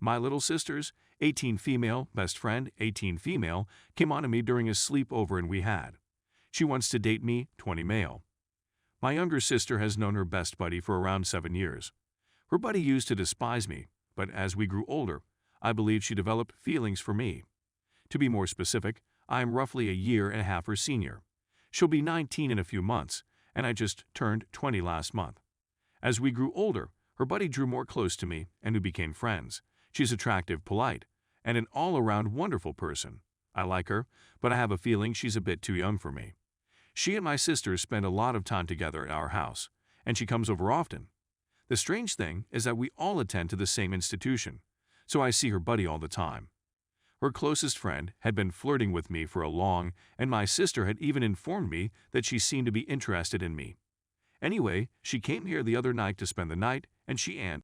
My little sister's 18 female best friend, 18 female, came on to me during a sleepover and we had. She wants to date me, 20 male. My younger sister has known her best buddy for around 7 years. Her buddy used to despise me, but as we grew older, I believe she developed feelings for me. To be more specific, I am roughly a year and a half her senior. She'll be 19 in a few months, and I just turned 20 last month. As we grew older, her buddy drew more close to me, and we became friends. She's attractive, polite, and an all-around wonderful person. I like her, but I have a feeling she's a bit too young for me. She and my sister spend a lot of time together at our house, and she comes over often. The strange thing is that we all attend to the same institution, so I see her buddy all the time. Her closest friend had been flirting with me for a long, and my sister had even informed me that she seemed to be interested in me. Anyway, she came here the other night to spend the night, and she and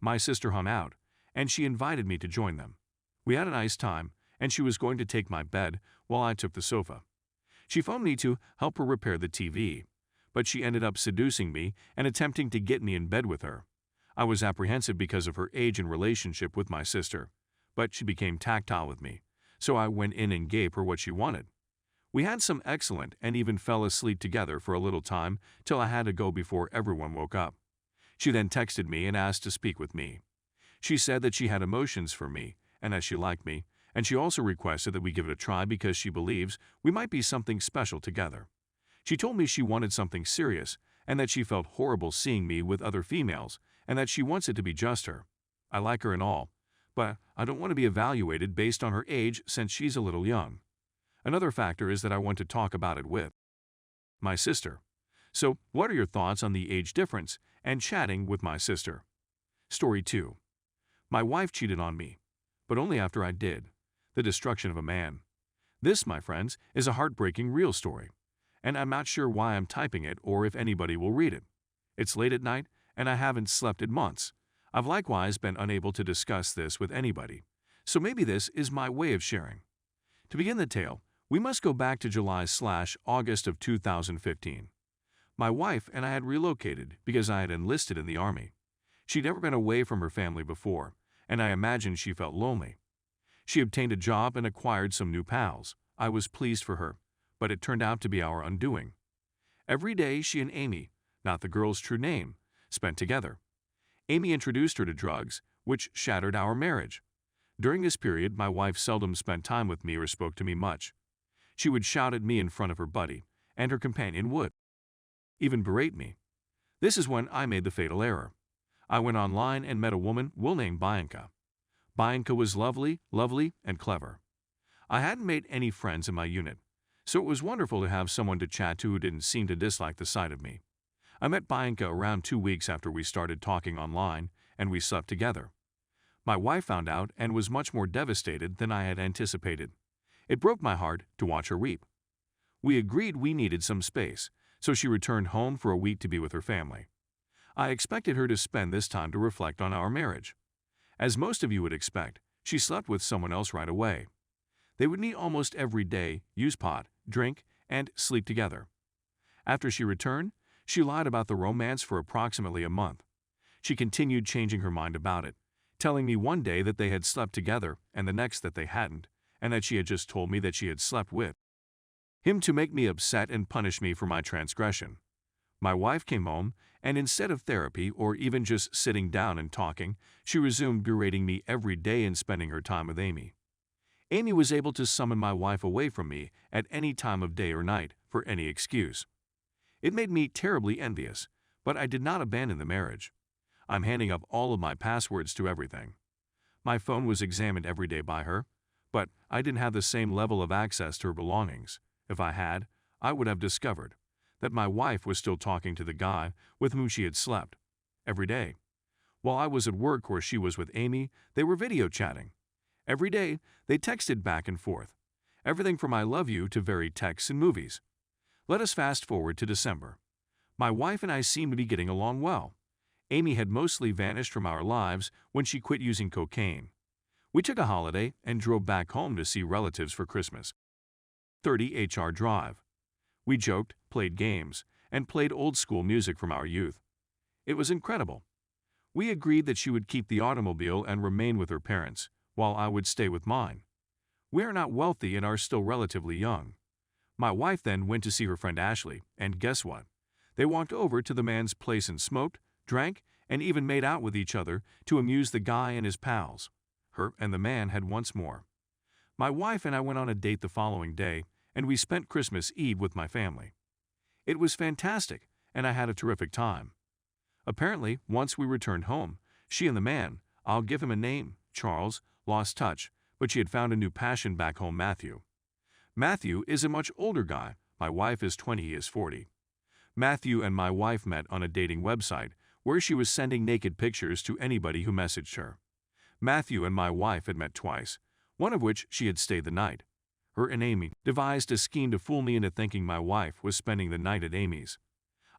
my sister hung out, and she invited me to join them. We had a nice time, and she was going to take my bed while I took the sofa. She phoned me to help her repair the TV, but she ended up seducing me and attempting to get me in bed with her. I was apprehensive because of her age and relationship with my sister, but she became tactile with me, so I went in and gave her what she wanted. We had some excellent and even fell asleep together for a little time till I had to go before everyone woke up. She then texted me and asked to speak with me. She said that she had emotions for me and that she liked me, and she also requested that we give it a try because she believes we might be something special together. She told me she wanted something serious and that she felt horrible seeing me with other females and that she wants it to be just her. I like her and all, but I don't want to be evaluated based on her age since she's a little young. Another factor is that I want to talk about it with my sister. So, what are your thoughts on the age difference and chatting with my sister? Story 2. My wife cheated on me, but only after I did. The destruction of a man. This, my friends, is a heartbreaking real story, and I'm not sure why I'm typing it or if anybody will read it. It's late at night, and I haven't slept in months. I've likewise been unable to discuss this with anybody, so maybe this is my way of sharing. To begin the tale, we must go back to July/August of 2015. My wife and I had relocated because I had enlisted in the Army. She'd never been away from her family before, and I imagined she felt lonely. She obtained a job and acquired some new pals. I was pleased for her, but it turned out to be our undoing. Every day she and Amy, not the girl's true name, spent together. Amy introduced her to drugs, which shattered our marriage. During this period, my wife seldom spent time with me or spoke to me much. She would shout at me in front of her buddy, and her companion would even berate me. This is when I made the fatal error. I went online and met a woman we'll name Bianca. Bianca was lovely, and clever. I hadn't made any friends in my unit, so it was wonderful to have someone to chat to who didn't seem to dislike the sight of me. I met Bianca around 2 weeks after we started talking online, and we slept together. My wife found out and was much more devastated than I had anticipated. It broke my heart to watch her weep. We agreed we needed some space, so she returned home for a week to be with her family. I expected her to spend this time to reflect on our marriage. As most of you would expect, she slept with someone else right away. They would meet almost every day, use pot, drink, and sleep together. After she returned, she lied about the romance for approximately a month. She continued changing her mind about it, telling me one day that they had slept together and the next that they hadn't, and that she had just told me that she had slept with him to make me upset and punish me for my transgression. My wife came home, and instead of therapy or even just sitting down and talking, she resumed berating me every day and spending her time with Amy. Amy was able to summon my wife away from me at any time of day or night for any excuse. It made me terribly envious, but I did not abandon the marriage. I'm handing up all of my passwords to everything. My phone was examined every day by her, but I didn't have the same level of access to her belongings. If I had, I would have discovered that my wife was still talking to the guy with whom she had slept every day. While I was at work or she was with Amy, they were video chatting. Every day, they texted back and forth. Everything from I love you to varied texts and movies. Let us fast forward to December. My wife and I seemed to be getting along well. Amy had mostly vanished from our lives when she quit using cocaine. We took a holiday and drove back home to see relatives for Christmas. 30 HR Drive. We joked, played games, and played old-school music from our youth. It was incredible. We agreed that she would keep the automobile and remain with her parents, while I would stay with mine. We are not wealthy and are still relatively young. My wife then went to see her friend Ashley, and guess what? They walked over to the man's place and smoked, drank, and even made out with each other to amuse the guy and his pals. Her and the man had once more. My wife and I went on a date the following day, and we spent Christmas Eve with my family. It was fantastic, and I had a terrific time. Apparently, once we returned home, she and the man, I'll give him a name, Charles, lost touch, but she had found a new passion back home, Matthew. Matthew is a much older guy. My wife is 20, he is 40. Matthew and my wife met on a dating website where she was sending naked pictures to anybody who messaged her. Matthew and my wife had met twice, one of which she had stayed the night. Her and Amy devised a scheme to fool me into thinking my wife was spending the night at Amy's.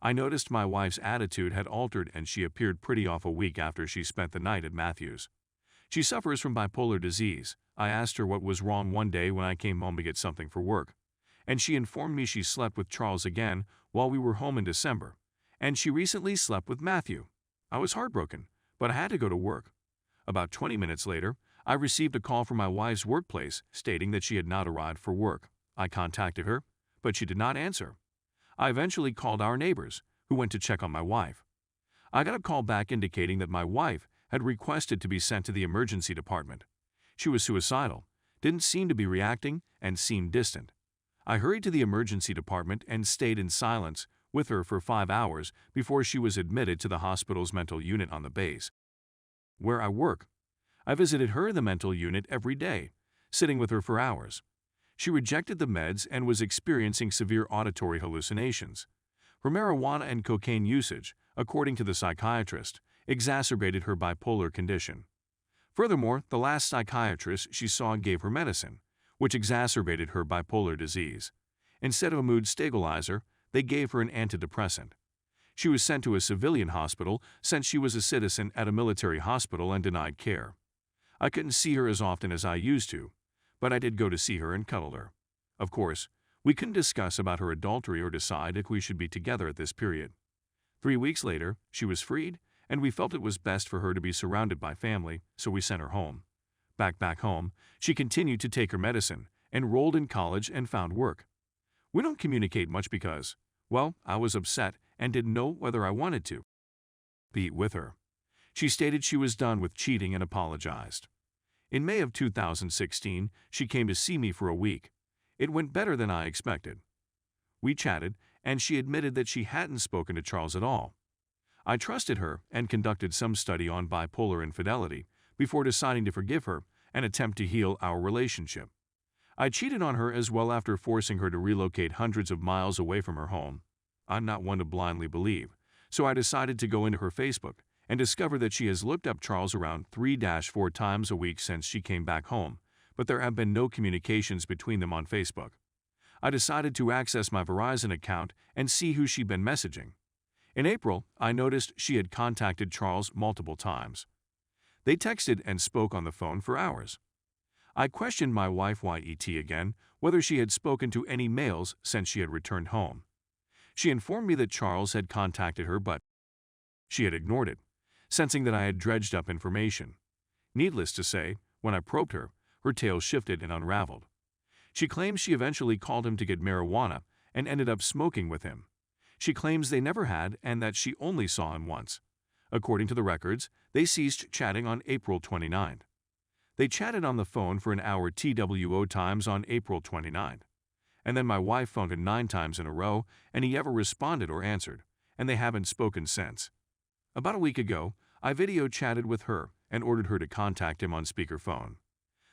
I noticed my wife's attitude had altered and she appeared pretty off a week after she spent the night at Matthew's. She suffers from bipolar disease. I asked her what was wrong one day when I came home to get something for work, and she informed me she slept with Charles again while we were home in December, and she recently slept with Matthew. I was heartbroken, but I had to go to work. About 20 minutes later, I received a call from my wife's workplace stating that she had not arrived for work. I contacted her, but she did not answer. I eventually called our neighbors, who went to check on my wife. I got a call back indicating that my wife had requested to be sent to the emergency department. She was suicidal, didn't seem to be reacting, and seemed distant. I hurried to the emergency department and stayed in silence with her for 5 hours before she was admitted to the hospital's mental unit on the base, where I work. I visited her in the mental unit every day, sitting with her for hours. She rejected the meds and was experiencing severe auditory hallucinations. Her marijuana and cocaine usage, according to the psychiatrist, exacerbated her bipolar condition. Furthermore, the last psychiatrist she saw gave her medicine, which exacerbated her bipolar disease. Instead of a mood stabilizer, they gave her an antidepressant. She was sent to a civilian hospital since she was a citizen at a military hospital and denied care. I couldn't see her as often as I used to, but I did go to see her and cuddle her. Of course, we couldn't discuss about her adultery or decide if we should be together at this period. 3 weeks later, she was freed, and we felt it was best for her to be surrounded by family, so we sent her home. Back home, she continued to take her medicine, enrolled in college, and found work. We don't communicate much because, well, I was upset and didn't know whether I wanted to be with her. She stated she was done with cheating and apologized. In May of 2016, she came to see me for a week. It went better than I expected. We chatted, and she admitted that she hadn't spoken to Charles at all. I trusted her and conducted some study on bipolar infidelity before deciding to forgive her and attempt to heal our relationship. I cheated on her as well after forcing her to relocate hundreds of miles away from her home. I'm not one to blindly believe, so I decided to go into her Facebook and discover that she has looked up Charles around 3-4 times a week since she came back home, but there have been no communications between them on Facebook. I decided to access my Verizon account and see who she'd been messaging. In April, I noticed she had contacted Charles multiple times. They texted and spoke on the phone for hours. I questioned my wife YET again whether she had spoken to any males since she had returned home. She informed me that Charles had contacted her, but she had ignored it, sensing that I had dredged up information. Needless to say, when I probed her, her tale shifted and unraveled. She claims she eventually called him to get marijuana and ended up smoking with him. She claims they never had and that she only saw him once. According to the records, they ceased chatting on April 29th. They chatted on the phone for an hour TWO times on April 29th. And then my wife phoned him 9 times in a row, and he never responded or answered, and they haven't spoken since. About a week ago, I video chatted with her and ordered her to contact him on speakerphone.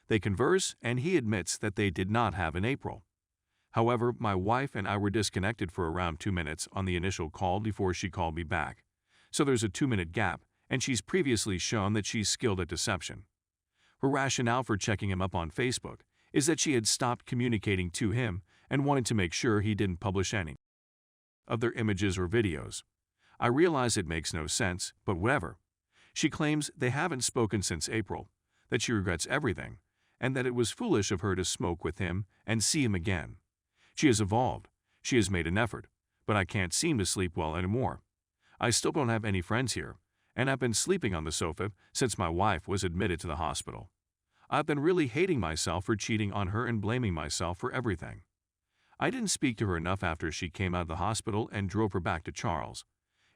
They converse, and he admits that they did not have in April. However, my wife and I were disconnected for around 2 minutes on the initial call before she called me back. So there's a 2-minute gap, and she's previously shown that she's skilled at deception. Her rationale for checking him up on Facebook is that she had stopped communicating to him and wanted to make sure he didn't publish any of their images or videos. I realize it makes no sense, but whatever. She claims they haven't spoken since April, that she regrets everything, and that it was foolish of her to smoke with him and see him again. She has evolved, she has made an effort, but I can't seem to sleep well anymore. I still don't have any friends here, and I've been sleeping on the sofa since my wife was admitted to the hospital. I've been really hating myself for cheating on her and blaming myself for everything. I didn't speak to her enough after she came out of the hospital and drove her back to Charles.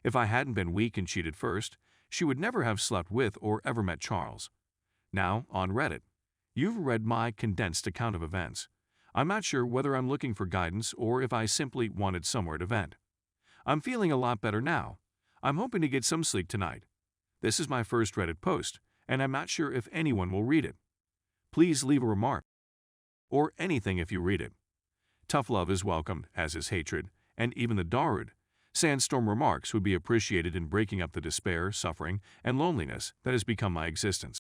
If I hadn't been weak and cheated first, she would never have slept with or ever met Charles. Now, on Reddit. You've read my condensed account of events. I'm not sure whether I'm looking for guidance or if I simply wanted somewhere to vent. I'm feeling a lot better now. I'm hoping to get some sleep tonight. This is my first Reddit post, and I'm not sure if anyone will read it. Please leave a remark. Or anything if you read it. Tough love is welcomed, as is hatred, and even the Darude. Sandstorm remarks would be appreciated in breaking up the despair, suffering, and loneliness that has become my existence.